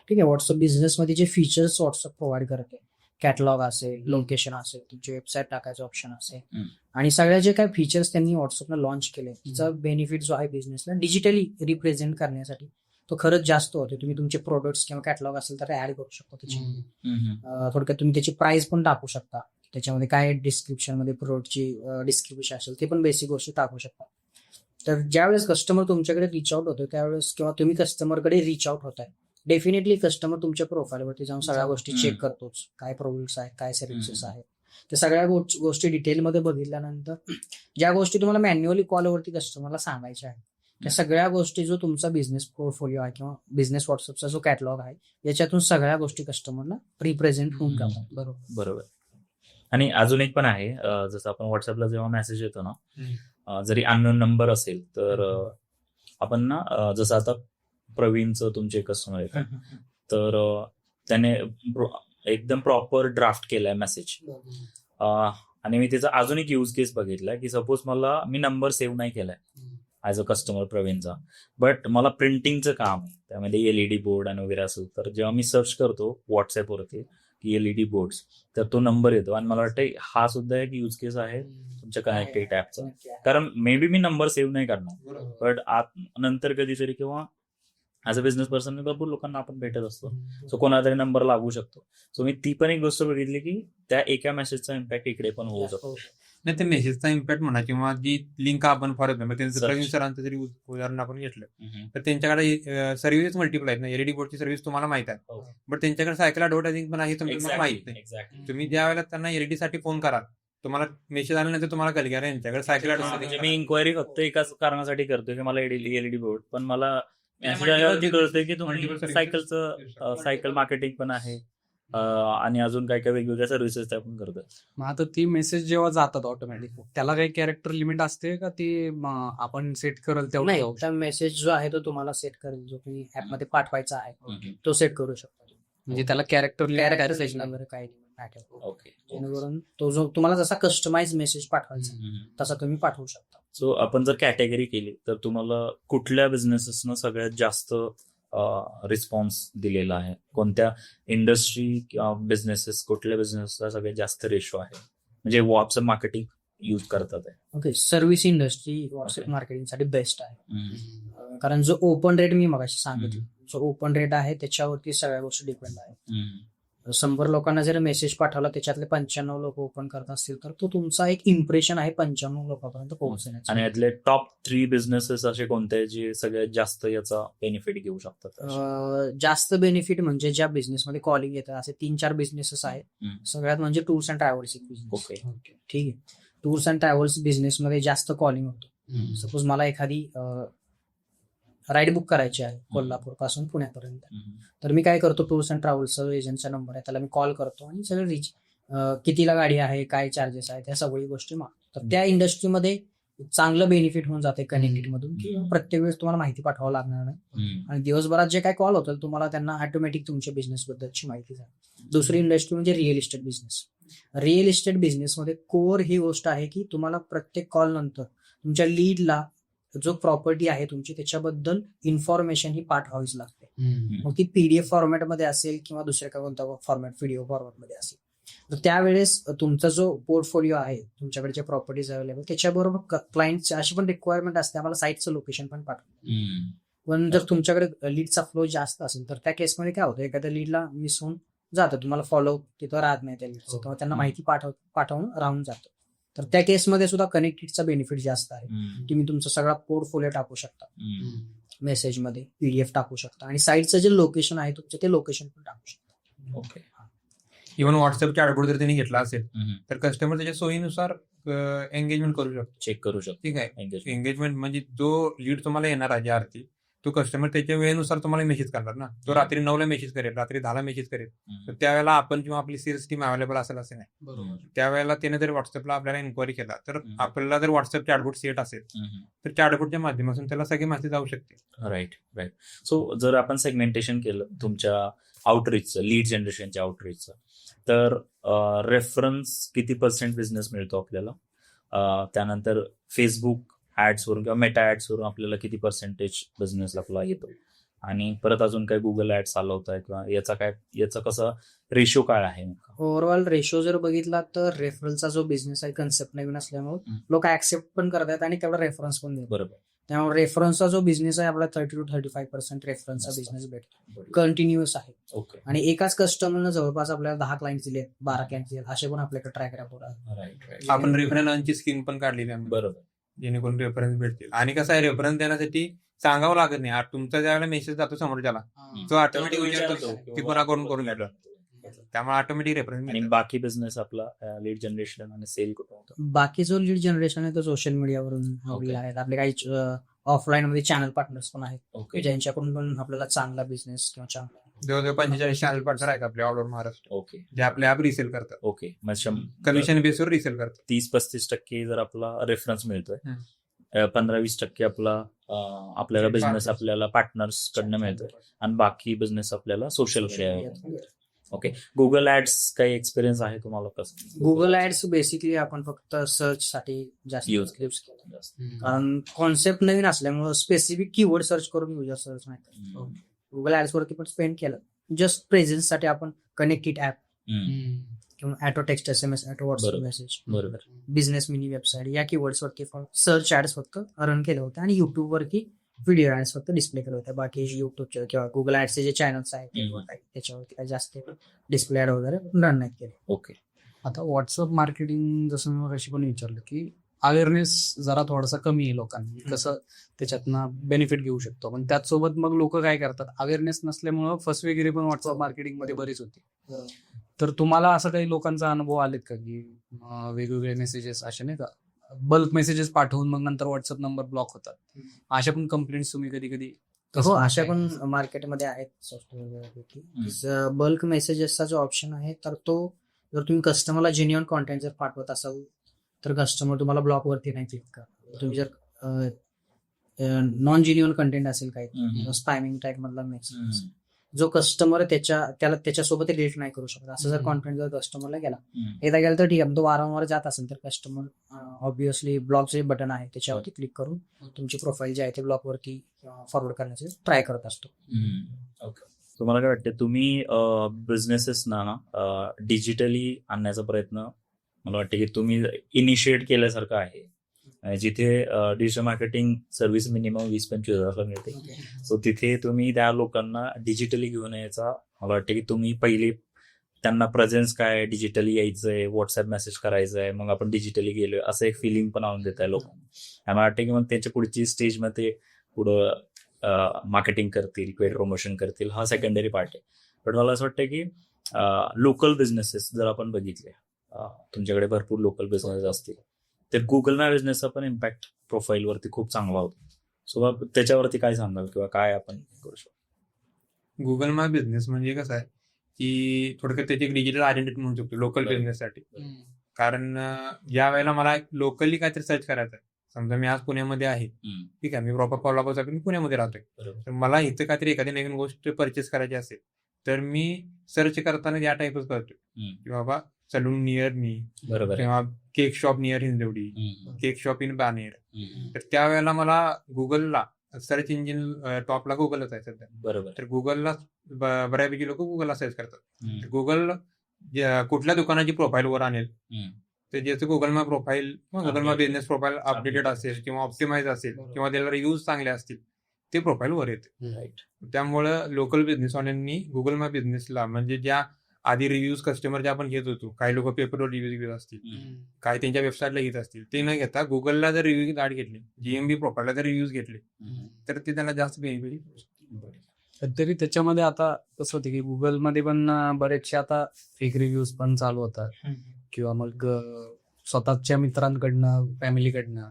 ठीक आहे, व्हॉट्सअप बिझनेसमध्ये जे फीचर्स व्हॉट्सअप प्रोव्हाइड करते, कॅटलॉग असेल, लोकेशन असेल, तुमची वेबसाईट टाकायचं ऑप्शन असेल, आणि सगळ्या जे काही फीचर्स त्यांनी व्हॉट्सअपला लॉन्च केले त्याचा बेनिफिट जो आहे बिझनेसला डिजिटली रिप्रेझेंट करण्यासाठी तो खरंच जास्त होतो. तुम्ही तुमचे प्रोडक्ट्स किंवा कॅटलॉग असेल तर ऍड करू शकता त्याच्यामध्ये. थोडक्यात तुम्ही त्याची प्राइस पण टाकू शकता, त्याच्यामध्ये काय डिस्क्रिप्शन मध्ये प्रोडक्टची डिस्क्रिप्शन असेल ते पण बेसिक गोष्टी टाकू शकता. तर ज्यावेळेस कस्टमर तुमच्याकडे रिच आउट होतो त्यावेळेस किंवा तुम्ही कस्टमरकडे रिच आउट होताय, डेफिनेटली कस्टमर तुमच्या प्रोफाईलवरती जाऊन सगळ्या गोष्टी चेक करतोच. काय प्रोडक्ट्स आहेत, काय सर्व्हिसेस आहेत, त्या सगळ्या गोष्टी डिटेलमध्ये बघितल्यानंतर ज्या गोष्टी तुम्हाला मॅन्युअली कॉलवरती कस्टमरला सांगायच्या आहेत त्या सगळ्या गोष्टी जो तुमचा बिझनेस पोर्टफोलिओ आहे किंवा बिझनेस व्हॉट्सअपचा जो कॅटलॉग आहे याच्यातून सगळ्या गोष्टी कस्टमरला रिप्रेझेंट होऊन जातात. बरोबर. आणि अजून एक पण आहे, जसं आपण व्हॉट्सअपला जेव्हा मेसेज येतो ना, जरी अननोन नंबर असेल तर आपण ना, जसं आता प्रवीणचं तुमचे कस्टमर आहेत, तर त्याने एकदम प्रॉपर ड्राफ्ट केलाय मेसेज. आणि मी त्याचा अजून एक यूज केस बघितलाय की सपोज मी नंबर सेव्ह नाही केलाय ऍज अ कस्टमर प्रवीणचा, बट मला प्रिंटिंगचं काम आहे, त्यामध्ये एलईडी बोर्ड आणि वगैरे असेल, तर जेव्हा मी सर्च करतो व्हॉट्सअपवरती की एलईडी बोर्ड्स, तर तो नंबर येतो. आणि मला वाटतं हा सुद्धा एक यूज केस आहे तुमच्या कनेक्टेड ऍपचा, कारण may be me number save नाही करणार, बट नंतर कधीतरी किंवा ऍज अ बिझनेस पर्सन भरपूर लोकांना आपण भेटत असतो, सो कोणाला तरी नंबर लागू शकतो. सो मी ती पण एक गोष्ट बघितली की त्या एका मेसेजचा इम्पॅक्ट इकडे पण होऊ शकतो. नाही, ते मेसेजचा इम्पॅक्ट म्हणा किंवा जी लिंक आपण फॉर एक्झाम्पल त्यांचं प्रवीण सरांचं जरी उदाहरण आपण घेतलं तर त्यांच्याकडे सर्व्हिसेस मल्टिपल आहेत ना. एलईडी बोर्डची सर्व्हिस तुम्हाला माहित आहे, बट त्यांच्याकडे सायकल ऍडव्हर्टायझिंग पण आहे तुम्हाला माहित नाही. तुम्ही ज्या वेळेला त्यांना एलईडी साठी फोन कराल तुम्हाला मेसेज आल्यानंतर तुम्हाला कळेल की अरे यांच्याकडे सायकल म्हणजे मी इन्क्वायरी फक्त एकाच कारणासाठी करतोय की मला एलईडी बोर्ड, पण मला कळतंय की तुम्ही सायकल मार्केटिंग पण आहे आणि अजून काय काय वेगवेगळ्या सर्व्हिसेस त्या पण करतोय. मग आता ती मेसेज जेव्हा जातात ऑटोमॅटिक त्याला काही कॅरेक्टर लिमिट असते का, ती आपण सेट करल तेवढं? नाही, त्या मेसेज जो आहे तो तुम्हाला सेट करेल, जो तुम्ही ऍपमध्ये पाठवायचा आहे तो सेट करू शकता. म्हणजे त्याला कॅरेक्टर वगैरे काही ओके. जेणेकरून तो जो तुम्हाला जसा कस्टमाइज मेसेज पाठवायचा तसा तुम्ही पाठवू शकता. सो आपण जर कॅटेगरी केली तर तुम्हाला कुठल्या बिझनेसेसनं सगळ्यात जास्त रिस्पॉन्स दिलेला आहे, कोणत्या इंडस्ट्री किंवा बिझनेसेस, कुठल्या बिझनेसला सगळ्यात जास्त रेशो आहे म्हणजे व्हॉट्सअप मार्केटिंग युज करतात आहे? ओके, सर्व्हिस इंडस्ट्री व्हॉट्सअप मार्केटिंगसाठी बेस्ट आहे, कारण जो ओपन रेट मी मगाशी सांगितलं, जो ओपन रेट आहे त्याच्यावरती सगळ्या गोष्टी डिपेंड आहेत. 100 लोकांना जर मेसेज पाठवला त्याच्यातले 95 लोक ओपन करत असतील तर तो तुमचा एक इम्प्रेशन आहे 95 लोकांपर्यंत पोहोचण्याचा. आणि यातले टॉप 3 बिझनेसेस असे कोणते जे सगळ्यात जास्त याचा बेनिफिट घेऊ शकतात? जास्त बेनिफिट म्हणजे ज्या बिझनेसमध्ये कॉलिंग येतात असे 3-4 बिझनेसेस आहेत. सगळ्यात म्हणजे टूर्स अँड ट्रॅव्हल्स एक बिझनेस. ओके, ठीक आहे. टूर्स अँड ट्रॅव्हल्स बिझनेसमध्ये जास्त कॉलिंग होतं. सपोज मला एखादी राईड बुक करायची आहे कोल्हापूर पासून पुण्यापर्यंत, तर मी काय करतो, टूर्स अँड ट्रॅव्हल्सचा एजंटचा नंबर आहे त्याला मी कॉल करतो आणि सगळं कितीला गाडी आहे, काय चार्जेस आहेत, त्या सगळी गोष्टी मागतो. तर त्या इंडस्ट्रीमध्ये चांगलं बेनिफिट होऊन जाते कनेक्टेड मधून की प्रत्येक वेळेस तुम्हाला माहिती पाठवावं लागणार नाही आणि दिवसभरात जे काय कॉल होतात तुम्हाला त्यांना ऑटोमॅटिक तुमच्या बिझनेस बद्दलची माहिती झाली. दुसरी इंडस्ट्री म्हणजे real estate business. Real estate बिझनेसमध्ये कोर ही गोष्ट आहे की तुम्हाला प्रत्येक कॉल नंतर तुमच्या लीडला जो प्रॉपर्टी आहे तुमची त्याच्याबद्दल इन्फॉर्मेशन ही पाठवावीच लागते. मग ती पीडीएफ फॉर्मॅटमध्ये असेल किंवा दुसऱ्या कोणता फॉर्मॅट व्हिडिओ फॉर्मॅटमध्ये असेल, तर त्यावेळेस तुमचा जो पोर्टफोलिओ आहे तुमच्याकडच्या प्रॉपर्टीज अवेलेबल त्याच्याबरोबर क्लायंटची अशी पण रिक्वायरमेंट असते आम्हाला साईटचं लोकेशन पण पाठवा. पण जर तुमच्याकडे लीडचा फ्लो जास्त असेल तर त्या केसमध्ये काय होतं, एखाद्या लीडला मिस होऊन जातं, तुम्हाला फॉलो तिथं राहत नाही त्या लीडचं किंवा त्यांना माहिती पाठवून राहून जातं. तर त्या केसमध्ये सुद्धा कनेक्टेडचा बेनिफिट जास्त आहे. हम्म. तुम्ही तुमचा सगळा पोर्टफोलिओ टाकू शकता हम्म. मेसेजमध्ये, PDF टाकू शकता आणि साईटचं जे लोकेशन आहे तुमचं ते लोकेशन पण टाकू शकता. ओके. इव्हन व्हॉट्सअप चॅटबोट जर त्यांनी घेतला असेल हम्म. तर कस्टमर त्याच्या सोयीनुसार एंगेजमेंट करू शकतो. चेक करू शकतो ठीक आहे. engagement. एंगेजमेंट म्हणजे जो लीड तुम्हाला येणार आहे आरती, तो कस्टमर त्याच्या वेळेनुसार तुम्हाला मेसेज करणार ना. तो रात्री 9ला मेसेज करेल, रात्री 10ला मेसेज करेल. तर त्यावेळेला आपण किंवा आपली सेल्स टीम अवेलेबल असेल असं नाही. बरोबर. त्यावेळेला त्याने जर व्हॉट्सअपला आपल्याला इन्क्वायरी केला तर आपल्याला जर व्हॉट्सअप चॅटबोट सेट असेल हम्म. तर चॅटबोटच्या माध्यमातून त्याला सगळी माहिती जाऊ शकते. राईट. सो जर आपण सेगमेंटेशन केलं तुमच्या आउटरीचचं, लीड जनरेशनच्या आउटरीचचं, तर रेफरन्स किती % बिझनेस मिळतो आपल्याला, त्यानंतर फेसबुक ऍड्सवरून किंवा मेटा ऍड्सवरून आपल्याला किती % बिझनेस आपला येतो, आणि परत अजून काही गुगल ऍड्स चालवताय किंवा याचा कसा रेशो काय आहे? ओव्हरऑल रेशो जर बघितला तर रेफरन्सचा जो बिझनेस आहे, कन्सेप्ट नवीन असल्यामुळे लोक ऍक्सेप्ट पण करतात आणि तेवढा रेफरन्स पण देतात. बरोबर. त्यामुळे रेफरन्सचा जो बिझनेस आहे आपला 30 to 35% रेफरन्सचा बिझनेस भेटतो, कंटिन्युअस आहे. ओके. आणि एकाच कस्टमरनं जवळपास आपल्याला 10 क्लायंट दिले, 12 क्लायंट दिले, असे पण आपल्याकडे ट्रॅक रेकॉर्ड आहे. राईट. आपण रेफरन्सची स्कीम पण काढलेली आहे बरोबर. जेणेकरून रेफरन्स भेटतील. आणि कसं आहे, रेफरन्स देण्यासाठी सांगावं लागत नाही. तुमचा ज्यावेळेला मेसेज जातो समोरच्याला, तो ऑटोमॅटिक विचारतो की कोणाकडून करून घेतलं, त्यामुळे ऑटोमॅटिक रेफरन्स. आणि बाकी बिझनेस आपला लीड जनरेशन आणि सेल कुठं होतं? बाकी जो लीड जनरेशन आहे तो सोशल मीडियावरून Okay. आहेत. आपले काही ऑफलाईन मध्ये चॅनल पार्टनर्स पण आहेत, ओके. ज्यांच्याकडून पण आपल्याला चांगला बिझनेस किंवा चांगला जवळजवळ 45 चॅनल पार्टनर आहेत आपल्या ऑल ओव्हर महाराष्ट्र, ओके. जे आपले ऍप रिसेल करतात, ओके. मग कमिशन बेसवर रिसेल करतात. 30-35% जर आपला रेफरन्स मिळतोय, 15-20% आपल्याला बिझनेस Partners. आपल्याला पार्टनर्स कडनं मिळतोय, आणि बाकी बिझनेस आपल्याला सोशल ओके. गुगल ऍड्स काही एक्सपिरियन्स आहे तुम्हाला? कसं गुगल ऍड्स बेसिकली आपण फक्त सर्च साठी जास्त Use यूज केलं, कारण कॉन्सेप्ट नवीन असल्यामुळे स्पेसिफिक कीवर्ड सर्च करून युजर सर्च नाही करत. गुगल ऍड्स वरती पण स्पेंड केलं, जस्ट प्रेझेन्स साठी आपण कनेक्टेड ऍप किंवा auto text SMS, auto WhatsApp बरोबर. मेसेज, बरोबर. बिझनेस मिनी वेबसाईट या कीवर्ड्स वरती सर्च ऍड्स फक्त रन केले होते, आणि युट्यूब वरती व्हिडिओ ऍड्स फक्त डिस्प्ले केले होते. बाकी युट्यूबचे किंवा गुगल ऍड्सचे जे चॅनल्स आहेत त्याच्यावरती काही जास्त डिस्प्ले ऍड वगैरे रन नाही केले. ओके. आता व्हॉट्सअप मार्केटिंग जसं मी मगाशी पण विचारलं की अवेअरनेस जरा थोडासा कमी आहे लोकांनी, कसं त्याच्यातनं बेनिफिट घेऊ शकतो. पण त्याचसोबत मग लोक काय करतात, अवेअरनेस नसल्यामुळं फसवेगिरी पण व्हॉट्सअप मार्केटिंगमध्ये बरीच होती. तर तुम्हाला असं काही लोकांचा अनुभव आलेत का की वेगवेगळे मेसेजेस असे नाही का, बल्क मेसेजेस पाठवून मग नंतर व्हॉट्सअप नंबर ब्लॉक होतात, अशा पण कंप्लेंट्स तुम्ही कधी कधी? हो, अशा पण मार्केटमध्ये आहेत सॉफ्टवेअर. बल्क मेसेजेसचा जो ऑप्शन आहे, तर तो जर तुम्ही कस्टमरला जेन्युअन कॉन्टेंट जर पाठवत असाल तर कस्टमर तुम्हाला ब्लॉक वरती नाही क्लिक करा. तुम्ही जर नॉन जेन्युअन कंटेंट असेल काही, स्पॅमिंग टॅग मधला मेसेज, जो कस्टमर त्याच्यासोबत रिलेट नाही करू शकत, असं जर कॉन्टेंट जर कस्टमरला गेला, एकदा गेला तर ठीक आहे. तो वारंवार जात असेल तर कस्टमर ऑब्विसली ब्लॉक जे बटन आहे त्याच्यावरती क्लिक करून तुमची प्रोफाईल जी आहे ते ब्लॉक वरती फॉरवर्ड करण्याचे ट्राय करत असतो. ओके. तुम्हाला काय वाटतं, तुम्ही बिझनेसेसना डिजिटली आणण्याचा प्रयत्न मला वाटतं की तुम्ही इनिशिएट केल्यासारखं आहे, जिथे डिजिटल मार्केटिंग सर्व्हिस मिनिमम 20-25 हजाराला मिळते, सो तिथे तुम्ही त्या लोकांना डिजिटली घेऊन यायचा, मला वाटतं की तुम्ही पहिली त्यांना प्रेझेन्स काय, डिजिटली यायचंय, व्हॉट्सअप मेसेज करायचंय, मग आपण डिजिटली गेलोय असं एक फिलिंग पण आणून देत आहे लोकांना. मला वाटतं की मग त्यांच्या पुढची स्टेजमध्ये पुढं मार्केटिंग करतील, पेड प्रमोशन करतील, हा सेकंडरी पार्ट आहे. पण मला असं वाटतं की लोकल बिझनेसेस जर आपण बघितले, तुमच्याकडे भरपूर लोकल बिझनेस असतील, तर गुगल माय बिझनेसचा पण इम्पॅक्ट प्रोफाईलवरती खूप चांगला होतो. सो त्याच्यावरती काय सांगाल किंवा काय आपण करू शकतो? गुगल माय बिझनेस म्हणजे कसं आहे की थोडक्यात त्याची एक डिजिटल आयडेंटिटी म्हणू शकतो लोकल बिझनेससाठी. कारण ज्या वेळेला मला लोकली काहीतरी सर्च करायचं आहे, समजा मी आज पुण्यामध्ये आहे, ठीक आहे, मी प्रॉपर कोल्हापूरसाठी मी पुण्यामध्ये राहतोय, तर मला इथं काहीतरी एखादी नवीन गोष्ट परचेस करायची असेल तर मी सर्च करताना या टाईपच करतोय की बाबा सलून नियर मी, बरोबर, किंवा cake shop near Hinjewadi, cake shop in Baner. तर त्यावेळेला मला गुगलला सर्च इंजिन टॉपला गुगलच आहे सध्या, बरोबर. तर गुगलला बऱ्यापैकी लोक गुगलला सर्च करतात. गुगल कुठल्या दुकानाची प्रोफाईल वर आणेल, तर ज्याचं गुगल मॅप प्रोफाईल किंवा Google map business profile updated असेल किंवा ऑप्टिमाइज असेल किंवा त्याला रिव्ह्यूज चांगले असतील, ते प्रोफाईल वर येते. त्यामुळं लोकल बिझनेसवाल्यांनी गुगल मॅप बिझनेसला म्हणजे ज्या आधी रिव्ह्यूज कस्टमरचे आपण घेत होतो, काही लोक पेपरवर रिव्ह्यूज घेत असतील, काही त्यांच्या वेबसाईटला घेत असतील, ते न घेता गुगलला जर रिव्ह्यू ॲड घेतले, जीएमबी प्रोफाईलला जर रिव्ह्यूज घेतले तर ते त्यांना जास्त बेनिफिट. तरी त्याच्यामध्ये आता कसं होतं की गुगलमध्ये पण बरेचसे आता फेक रिव्ह्यूज पण चालू होतात किंवा मग स्वतःच्या मित्रांकडनं फॅमिलीकडनं.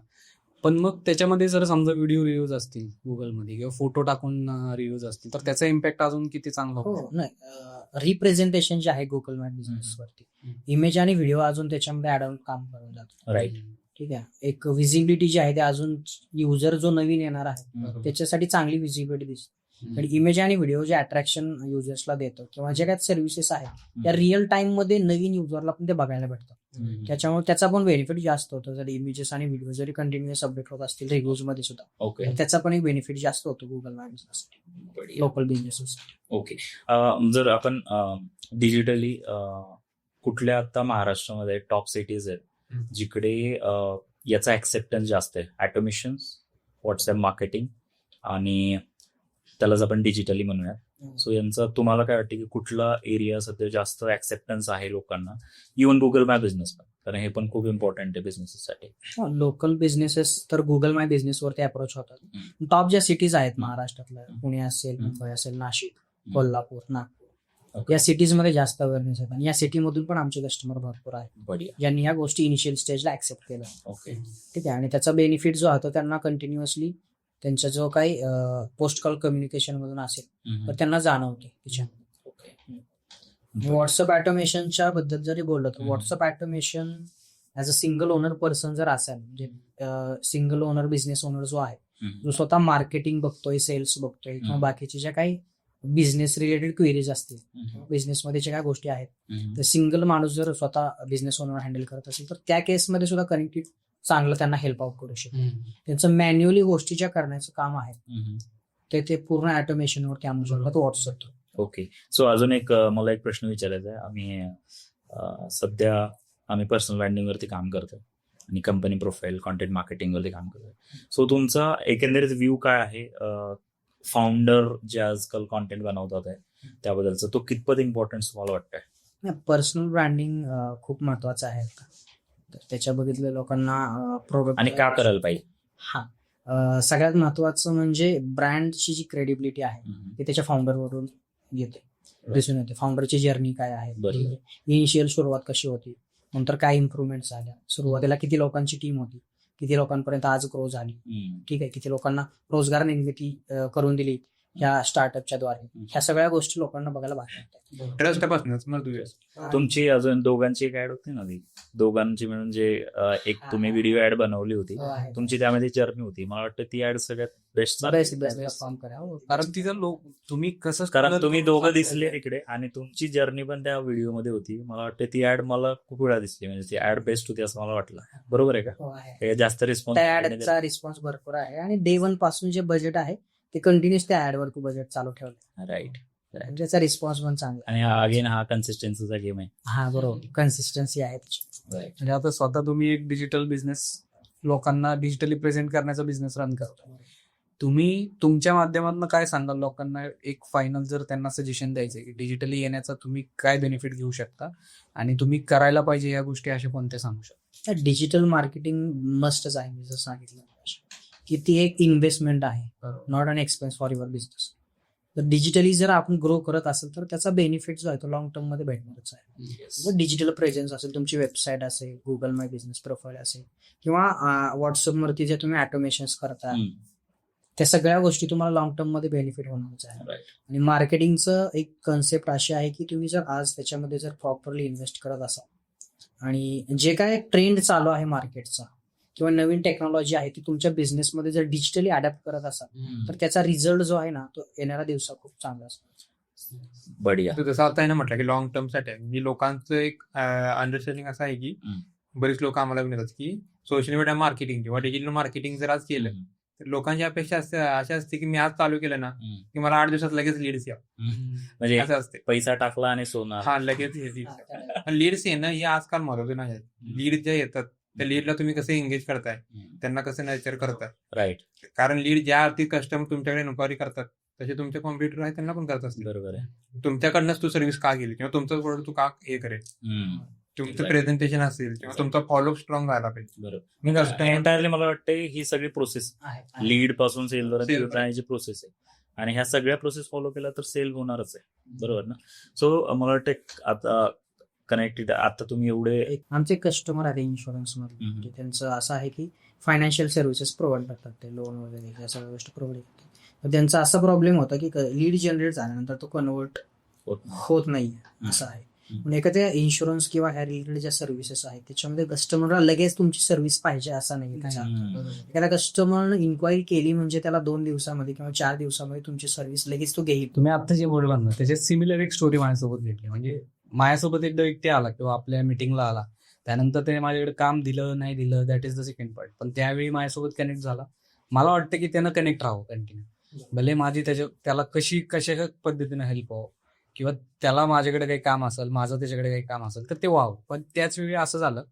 पण मग त्याच्यामध्ये जर समजा व्हिडिओ रिव्ह्यूज असतील गुगलमध्ये किंवा फोटो टाकून रिव्ह्यूज असतील तर त्याचा इम्पॅक्ट अजून किती चांगला हो होतो? नाही रिप्रेझेंटेशन जे आहे गुगल मॅप बिझनेस वरती इमेज आणि व्हिडिओ अजून त्याच्यामध्ये ऍड ऑन काम करून जातो. राईट. ठीक आहे. एक विजिबिलिटी जी आहे ते अजून युजर जो नवीन येणार आहे बरोबर. त्याच्यासाठी चांगली विजिबिलिटी दिसते. आणि इमेज आणि व्हिडिओ जे अट्रॅक्शन युजर्सला देतो किंवा जे काय सर्व्हिसेस आहेत त्या रिअल टाइम मध्ये नवीन युजरला पण ते बघायला भेटतं. त्याच्यामुळे त्याचा पण बेनिफिट जास्त होतो. जर इमेजेस आणि व्हिडिओ जरी कंटिन्युअस अपडेट होत असतील रिव्ह्यूज मध्ये सुद्धा ओके. तर त्याचा पण एक बेनिफिट जास्त होतो गुगल बिझनेससाठी, लोकल बिझनेस. ओके. जर आपण डिजिटली कुठल्या आता महाराष्ट्रामध्ये टॉप सिटीज आहेत जिकडे याचा ऍक्सेप्टन्स जास्त आहे, ऑटोमेशन, व्हॉट्सअप मार्केटिंग आणि त्यालाच आपण डिजिटली म्हणूयात. सो यांचा तुम्हाला काय वाटतं की कुठला एरिया सध्या जास्त ऍक्सेप्टन्स आहे लोकांना, इव्हन गुगल माय बिझनेस पण, कारण हे पण खूप इम्पॉर्टंट आहे बिझनेससाठी. लोकल बिझनेसेस तर गुगल माय बिझनेस वरती अप्रोच होतात. टॉप ज्या सिटीज आहेत महाराष्ट्रातल्या, पुणे असेल, मुंबई असेल, नाशिक, कोल्हापूर, नागपूर, या सिटीज मध्ये जास्त अवेअरनेस आहेत आणि या सिटीमधून पण आमचे कस्टमर भरपूर आहेत बढिया. ज्यांनी या गोष्टी इनिशियल स्टेजला ऍक्सेप्ट केलं. ओके. ठीक आहे. आणि त्याचा बेनिफिट जो होतो त्यांना कंटिन्युअसली त्यांचा जो काही पोस्ट कॉल कम्युनिकेशन मधून असेल तर त्यांना जाणवते त्याच्या. व्हॉट्सअप ऑटोमेशनच्या बद्दल जरी बोललो तर WhatsApp automation as a single owner person जर असेल, म्हणजे सिंगल ओनर बिझनेस ओनर जो आहे जो स्वतः मार्केटिंग बघतोय, सेल्स बघतोय किंवा बाकीचे ज्या काही बिझनेस रिलेटेड क्वेरीज असतील, बिझनेसमध्ये ज्या काही गोष्टी आहेत, तर सिंगल माणूस जर स्वतः बिझनेस ओनर हँडल करत असेल तर त्या केसमध्ये सुद्धा कनेक्टेड चांगलं त्यांना हेल्प आउट करू शकतो. त्यांचं मॅन्युअली गोष्टी ज्या करण्याचं काम आहे ते पूर्ण ऑटोमेशनवरती आणू शकतात व्हॉट्सअप. ओके. सो अजून एक मला एक प्रश्न विचारायचा आहे. सध्या आम्ही पर्सनल ब्रँडिंगवरती काम करतोय आणि कंपनी प्रोफाईल, कॉन्टेंट मार्केटिंगवरती काम करतोय. सो तुमचा एकंदरीत व्ह्यू काय आहे फाउंडर जे आजकाल कॉन्टेंट बनवतात आहे त्याबद्दलचा, तो कितपत इम्पॉर्टन्स तुम्हाला वाटतंय? पर्सनल ब्रँडिंग खूप महत्वाचं आहे. तर त्याच्या बघितलं लोकांना प्रोडक्ट आणि का करायला पाहिजे? सगळ्यात महत्वाचं म्हणजे ब्रँडची जी क्रेडिबिलिटी आहे ती त्याच्या फाउंडरवरून येते, दिसून येते. फाउंडरची जर्नी काय आहे, इनिशियल सुरुवात कशी होती, नंतर काय इम्प्रुव्हमेंट झाल्या, सुरुवातीला किती लोकांची टीम होती, किती लोकांपर्यंत आज ग्रो झाली, ठीक आहे, किती लोकांना रोजगार निर्मिती करून दिली ह्या स्टार्टअपच्या द्वारे. ह्या सगळ्या गोष्टी लोकांना बघायला भाग ट्रस्टपासूनच मग तुमची अजून दोघांची एक ऍड होती ना, ती दोघांची मिळून जे एक तुम्ही व्हिडिओ ऍड बनवली होती तुमची, त्यामध्ये जर्नी होती. मला वाटतं ती ऍड सगळ्यात बेस्ट फॉर्म करा. कारण तिथं तुम्ही कसं, कारण तुम्ही दोघं दिसले इकडे आणि तुमची जर्नी पण त्या व्हिडिओ मध्ये होती. मला वाटतं ती ऍड मला खूप वेळा दिसली, म्हणजे ती ऍड बेस्ट होती असं मला वाटलं. बरोबर आहे का? जास्त ऍडचा रिस्पॉन्स भरपूर आहे आणि डे वन पासून जे बजेट आहे ते कंटिन्युअस त्या ऍडवर बजेट चालू ठेवलं. राईट. त्याचा रिस्पॉन्स पण चांगला. आणि अगेन हा कन्सिस्टन्सीचा गेम आहे. हा बरोबर, कन्सिस्टन्सी आहे त्याची. म्हणजे आता स्वतः तुम्ही एक डिजिटल बिझनेस लोकांना डिजिटली प्रेझेंट करण्याचा बिझनेस रन करता. तुम्ही तुमच्या माध्यमातून काय सांगाल लोकांना, एक फायनल जर त्यांना सजेशन द्यायचं की डिजिटली येण्याचा तुम्ही काय बेनिफिट घेऊ शकता आणि तुम्ही करायला पाहिजे या गोष्टी असे कोणते सांगू शकता? डिजिटल मार्केटिंग मस्टच आहे. मी जर सांगितलं की ती एक इन्व्हेस्टमेंट आहे, not an expense for your business. तर डिजिटली जर आपण ग्रो करत असेल तर त्याचा बेनिफिट जो आहे तो लॉंग टर्म मध्ये भेटणारच आहे. जर डिजिटल प्रेझेन्स असेल, तुमची वेबसाईट असेल, गुगल माय बिझनेस प्रोफाईल असेल किंवा व्हॉट्सअपवरती जे तुम्ही ऑटोमेशन्स करता, त्या सगळ्या गोष्टी तुम्हाला लॉंग टर्म मध्ये बेनिफिट होणारच आहे. आणि मार्केटिंगचं एक कन्सेप्ट अशी आहे की तुम्ही जर आज त्याच्यामध्ये जर प्रॉपरली इन्व्हेस्ट करत असाल आणि जे काय ट्रेंड चालू आहे मार्केटचा किंवा नवीन टेक्नॉलॉजी आहे ती तुमच्या बिझनेसमध्ये जर डिजिटली अडॅप्ट करत असाल तर त्याचा रिझल्ट जो आहे ना तो येणाऱ्या दिवसात खूप चांगला असतो. बढिया. जसं आता आहे ना म्हटलं की लॉंग टर्म साठी आहे. म्हणजे लोकांचं एक अंडरस्टँडिंग असं आहे की बरीच लोक आम्हाला विनंतात की सोशल मीडिया मार्केटिंग किंवा डिजिटल मार्केटिंग जर आज केलं तर लोकांची अपेक्षा अशी असते की मी आज चालू केलं ना की मला 8 दिवसात लगेच लीड्स या, म्हणजे असं असते. पैसा टाकला आणि सोना. हा, लगेच लीड्स येणं हे आजकाल महत्वाचं नाही. लीड ज्या येतात त्या लीडला तुम्ही कसं एंगेज करताय, त्यांना कसं नर्चर करताय. राईट. कारण लीड ज्या अर्थी कस्टमर तुमच्याकडे इन्क्वायरी करतात तसे तुमचे कॉम्प्युटर आहे त्यांना पण करत असतील. बरोबर आहे. तुमच्याकडनंच तू सर्व्हिस का गेली किंवा तुमचं प्रोडक्ट तू का हे करेल, तुमचं Exactly. प्रेझेंटेशन असेल किंवा तुमचा फॉलोअप स्ट्रॉंग व्हायला पाहिजे. बरोबर. मी कस्टमर एंटायरली मला वाटतं ही सगळी प्रोसेस आहे लीड पासून सेल Sale पर्यंत जाण्याची प्रोसेस आहे आणि ह्या सगळ्या प्रोसेस फॉलो केल्या तर सेल होणारच आहे. बरोबर ना. सो मला वाटतं आता कनेक्टेड आता तुम्ही एवढे आमचे कस्टमर आहे इन्शुरन्स मध्ये म्हणजे त्यांचं असं आहे की फायनान्शियल सर्व्हिसेस प्रोव्हाइड करतात, ते लोन वगैरे या सगळ्या गोष्टी प्रोव्हाइड करतात. तर त्यांचा असा प्रॉब्लेम होता की लीड जनरेट झाल्यानंतर तो कन्वर्ट होत नाही असं आहे. पण एखाद्या इन्शुरन्स किंवा ह्या रिलेटेड ज्या सर्व्हिसेस आहेत त्याच्यामध्ये कस्टमरला लगेच तुमची सर्व्हिस पाहिजे असं नाही. एखाद्या कस्टमरनं इन्क्वायरी केली म्हणजे त्याला 2 दिवसामध्ये किंवा 4 दिवसामध्ये तुमची सर्व्हिस लगेच तो घेईल. तुम्ही आता जे बोलला ना त्याच्यात सिमिलर एक स्टोरी माझ्यासोबत घडली. म्हणजे माझ्यासोबत एकदा व्यक्ती आला किंवा आपल्या मिटिंगला आला, त्यानंतर त्याने माझ्याकडे काम दिलं नाही दिलं that is the second part, पण त्यावेळी माझ्यासोबत कनेक्ट झाला. मला वाटतं की त्यानं कनेक्ट राहावं कंटिन्यू, भले माझी त्याला कशा पद्धतीने हेल्प व्हावं किंवा त्याला माझ्याकडे काही काम असेल, माझं त्याच्याकडे काही काम असेल तर ते व्हावं. पण त्याच वेळी असं झालं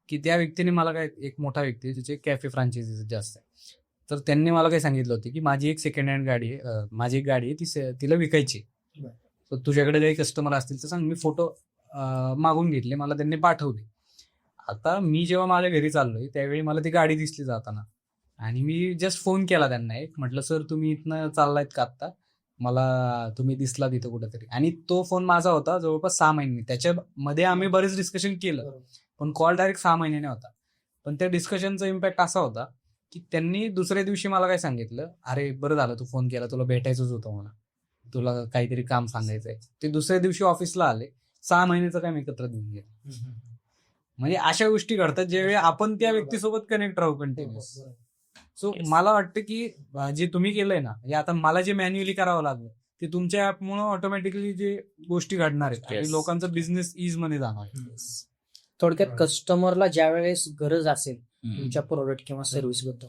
की त्या व्यक्तीने मला काय, एक मोठा व्यक्ती त्याचे कॅफे फ्रांचायझी जास्त आहे, तर त्यांनी मला काही सांगितलं होतं की माझी एक सेकंड हँड गाडी आहे, माझी एक गाडी आहे तिला विकायची, तर तुझ्याकडे काही कस्टमर असतील तर सांग. मी फोटो मागून घेतले, मला त्यांनी पाठवले. आता मी जेव्हा माझ्या घरी चाललोय त्यावेळी मला ती गाडी दिसली जाताना आणि मी जस्ट फोन केला त्यांना, एक म्हटलं सर तुम्ही इथनं चाललायत का आत्ता, मला तुम्ही दिसला तिथं कुठेतरी. आणि तो फोन माझा होता जवळपास 6 महिने. त्याच्यामध्ये आम्ही बरेच डिस्कशन केलं पण कॉल डायरेक्ट 6 महिन्याने होता. पण त्या डिस्कशनचा इम्पॅक्ट असा होता की त्यांनी दुसऱ्या दिवशी मला काय सांगितलं, अरे बरं झालं तू फोन केला, तुला भेटायचंच होतं मला, तुला काहीतरी काम सांगायचंय. ते दुसऱ्या दिवशी ऑफिसला आले, 6 महिन्याचं काम एकत्र देऊन गेलं. म्हणजे अशा गोष्टी घडतात ज्यावेळी आपण त्या व्यक्तीसोबत कनेक्ट राहू कंटिन्युअस. सो मला वाटतं की जे तुम्ही केलंय ना, हे आता मला जे मॅन्युअली करावं लागलं ते तुमच्या ऍपमुळे ऑटोमॅटिकली जे गोष्टी घडणार आहेत आणि लोकांचा बिझनेस इज मध्ये जाणार आहे. थोडक्यात कस्टमरला ज्या वेळेस गरज असेल तुमच्या प्रोडक्ट किंवा सर्व्हिस बद्दल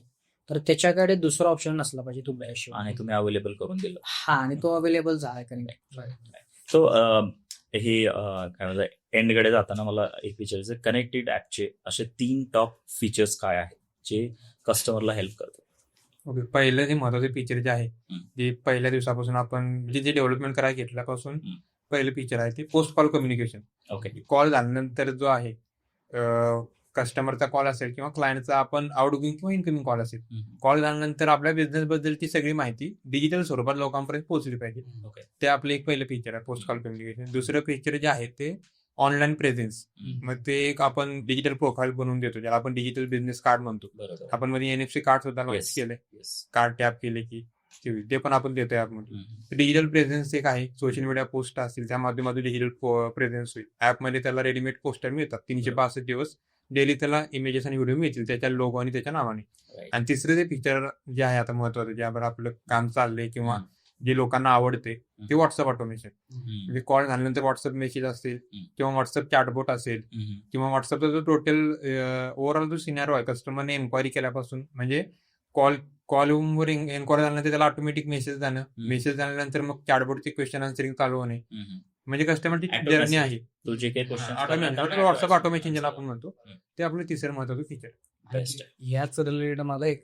तर त्याच्याकडे दुसरा ऑप्शन नसला पाहिजे तुमच्याशिवाय, आणि तुम्ही अवेलेबल करून दिलं. हा, आणि तो अवेलेबल झाला कनेक्ट. सो हे काय म्हणतात, एंडकडे जाताना मला एक विचारायचं, कनेक्टेड ऍपचे असे 3 टॉप फीचर्स काय आहेत जे कस्टमरला हेल्प करतात? ओके, पहिलं जे महत्वाचे फीचर जे आहे जे पहिल्या दिवसापासून आपण म्हणजे जे डेव्हलपमेंट करायला घेतल्यापासून पहिलं फीचर आहे ते post call communication. Okay. Call झाल्यानंतर जो आहे कस्टमरचा कॉल असेल किंवा क्लायंटचा आपण आउटगोइंग किंवा इनकमिंग कॉल असेल, कॉल झाल्यानंतर आपल्या बिझनेस बद्दलची सगळी माहिती डिजिटल स्वरूपात लोकांपर्यंत पोहोचली पाहिजे. ओके. ते आपलं एक पहिलं फीचर आहे पोस्ट कॉल कम्युनिकेशन. दुसरं फीचर जे आहे ते ऑनलाईन प्रेझेन्स. मग ते एक आपण डिजिटल प्रोफाईल बनवून देतो ज्याला आपण डिजिटल बिझनेस कार्ड म्हणतो. बरोबर. आपण मध्ये NFC कार्ड सुद्धा लॉन्च Yes. केलंय. Yes. कार्ड टॅप केले की ते पण आपण देतोय ऍपमध्ये. डिजिटल प्रेझेन्स एक आहे, सोशल मीडिया पोस्ट असतील त्या माध्यमातून डिजिटल प्रेझेन्स होईल. ऍपमध्ये त्याला रेडीमेड पोस्टर मिळतात 365 दिवस डेली, त्याला इमेजेस आणि व्हिडिओ मिळतील त्याच्या लोगो आणि त्याच्या नावाने. Right. आणि तिसरं जे फीचर जे आहे आता महत्वाचं, ज्यावर आपलं काम चाललंय किंवा जे लोकांना आवडते ते व्हॉट्सअप ऑटोमेशन. म्हणजे कॉल झाल्यानंतर व्हॉट्सअप मेसेज असेल किंवा व्हॉट्सअप चॅटबोट असेल किंवा व्हॉट्सअपचा जो टोटल ओव्हरऑल जो सिनारो आहे कस्टमरने एन्क्वायरी केल्यापासून, म्हणजे कॉलवर एन्क्वायरी झाल्यानंतर त्याला ऑटोमॅटिक मेसेज जाणं, मेसेज झाल्यानंतर मग चॅटबोटचे क्वेश्चन आन्सरिंग चालू होणे, म्हणजे कस्टमरची जर्नी आहे. तुझे काही क्वेश्चन व्हॉट्सअप ऑटोमेशन ज्याला आपण म्हणतो ते आपलं तिसरं महत्वाचं फीचर. बेस्ट. याच रिलेटेड मला एक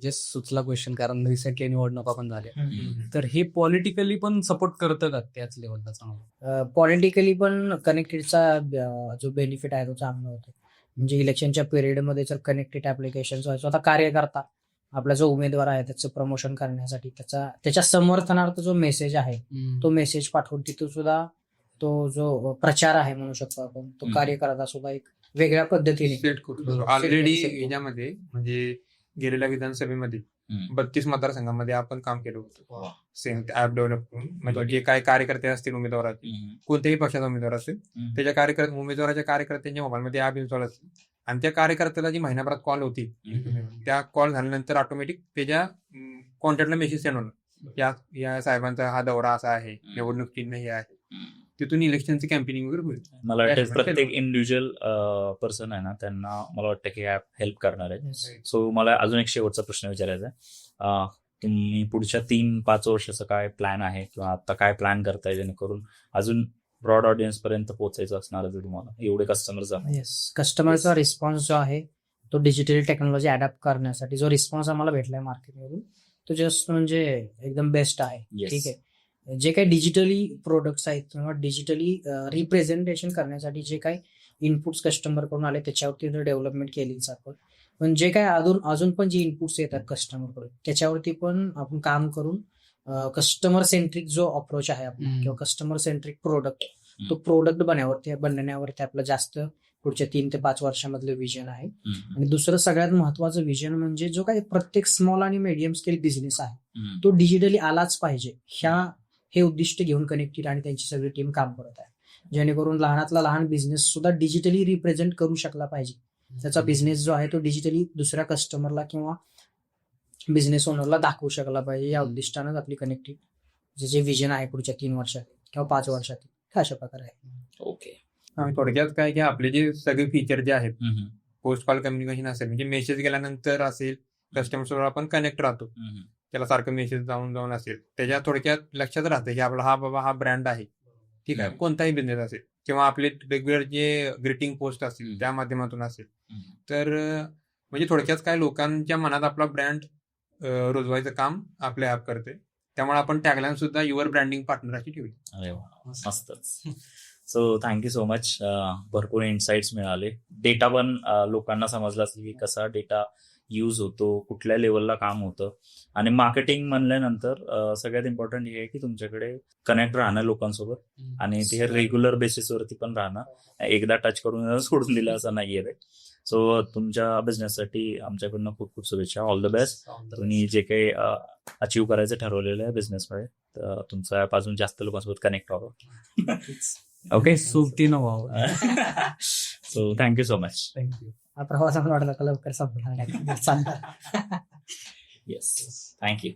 जस्ट सुचला क्वेश्चन, कारण रिसेंटली निवडणुका पण झाल्या, तर हे पॉलिटिकली पण सपोर्ट करतं का त्याच लेवलला चांगलं? पॉलिटिकली पण कनेक्टेडचा जो बेनिफिट आहे तो चांगला होतो. म्हणजे इलेक्शनच्या पिरियडमध्ये जर कनेक्टेड ऍप्लिकेशन स्वतः कार्यकर्ता आपला जो उमेदवार आहे त्याचं प्रमोशन करण्यासाठी त्याच्या समर्थनार्थ जो मेसेज आहे तो मेसेज पाठवून तिथून सुद्धा तो जो प्रचार आहे म्हणू शकतो आपण, तो कार्यकर्ता सुद्धा एक वेगळ्या पद्धतीने सेट करू. ऑलरेडी याच्यामध्ये म्हणजे गेलेल्या विधानसभेमध्ये 32 मतदारसंघामध्ये आपण काम केलं होतं सेम ऍप डेव्हलप करून. म्हणजे जे काही कार्यकर्ते असतील उमेदवाराचे, कोणत्याही पक्षाचा उमेदवार असेल त्याच्या उमेदवाराच्या कार्यकर्त्यांच्या मोबाईलमध्ये ऍप इन्स्टॉल असेल आणि त्या कार्यकर्त्याला जी महिन्याभरात कॉल होती त्या कॉल झाल्यानंतर ऑटोमॅटिक त्याच्या कॉन्टॅक्टला मेसेज सेंड होणार, या साहेबांचा हा दौरा असा आहे, निवडणूक चिन्ह हे आहे. तिथून इलेक्शनची कॅम्पेनिंग वगैरे होईल. मला वाटतं प्रत्येक इंडिव्हिज्युअल पर्सन आहे ना त्यांना मला वाटतं की ऍप हेल्प करणार आहे. सो मला अजून एक शेवटचा प्रश्न विचारायचा आहे, तुम्ही पुढच्या 3-5 वर्षाचा काय प्लॅन आहे किंवा आता काय प्लॅन करताय जेणेकरून अजून ब्रॉड ऑडियन्स पर्यंत पोहोचायचं असणार आहे तुम्हाला, एवढे कस्टमर्स आहे? कस्टमरचा रिस्पॉन्स जो आहे तो डिजिटल टेक्नॉलॉजी अडॅप्ट करण्यासाठी जो रिस्पॉन्स आम्हाला भेटलाय मार्केटमधून तो जस्ट म्हणजे एकदम बेस्ट आहे. Yes. ठीक आहे. जे काही डिजिटली प्रोडक्ट्स आहेत किंवा डिजिटली रिप्रेझेंटेशन करण्यासाठी जे काही इनपुट्स कस्टमरकडून आले त्याच्यावरती डेव्हलपमेंट केलीच आपण. पण जे काय अजून पण जे इनपुट्स येतात कस्टमरकडून त्याच्यावरती पण आपण काम करून कस्टमर सेंट्रिक जो अप्रोच आहे आपला किंवा कस्टमर सेंट्रिक प्रोडक्ट तो प्रोडक्ट बनवण्यावरती आपलं जास्त पुढच्या 3 ते 5 वर्षामधलं विजन आहे. आणि दुसरं सगळ्यात महत्वाचं विजन म्हणजे जो काही प्रत्येक स्मॉल आणि मीडियम स्केल बिझनेस आहे तो डिजिटली आलाच पाहिजे हे उद्दिष्ट घेऊन कनेक्टेड आणि त्यांची सगळी टीम काम करत आहे. जेणेकरून लहानातला लहान बिझनेस सुद्धा डिजिटली रिप्रेझेंट करू शकला पाहिजे. त्याचा बिझनेस जो आहे तो डिजिटली दुसऱ्या कस्टमरला किंवा बिझनेस ओनरला दाखवू शकला पाहिजे. या उद्दिष्टानं आपली कनेक्टिव्ह जे विजन आहे पुढच्या 3 वर्षात किंवा 5 वर्षात अशा प्रकारे आहे. ओके. आणि थोडक्यात काय की आपले जे सगळे फीचर जे आहेत पोस्ट कॉल कम्युनिकेशन असेल म्हणजे मेसेज गेल्यानंतर असेल कस्टमर सोबत आपण कनेक्ट राहतो त्याला सारखं मेसेज जाऊन असेल त्याच्या थोडक्यात लक्षात राहतं की आपला हा ब्रँड आहे. ठीक आहे. कोणताही बिझनेस असेल किंवा आपले रेग्युलर जे ग्रीटिंग पोस्ट असतील त्या माध्यमातून असेल तर म्हणजे थोडक्यात काय लोकांच्या मनात आपला ब्रँड रुजवायचं काम आपले ऍप करते. त्यामुळे आपण टॅगलाईन सुद्धा युअर ब्रँडिंग पार्टनर अशी ठेवली. अरे वा, मस्तच. So thank you so much. भरपूर इन्साइट्स मिळाले. डेटा पण लोकांना समजला असेल की कसा डेटा यूज होतो, कुठल्या लेवलला काम होतं. आणि मार्केटिंग म्हणल्यानंतर सगळ्यात इम्पॉर्टंट हे आहे की तुमच्याकडे कनेक्ट राहणं लोकांसोबत आणि ते रेग्युलर बेसिसवरती पण राहणं. एकदा टच करून सोडून दिलं असं नाहीये रे. सो तुमच्या बिझनेससाठी आमच्याकडनं खूप खूप शुभेच्छा. All the best. तुम्ही जे काही अचीव्ह करायचं ठरवलेलं आहे बिझनेसमध्ये तर तुमचा ऍप अजून जास्त लोकांसोबत कनेक्ट व्हावं. ओके. सोबतीनं व्हावं. So thank you so much. Thank you. हा प्रवास आम्हाला वाटला का लवकर संपला. Yes, thank you.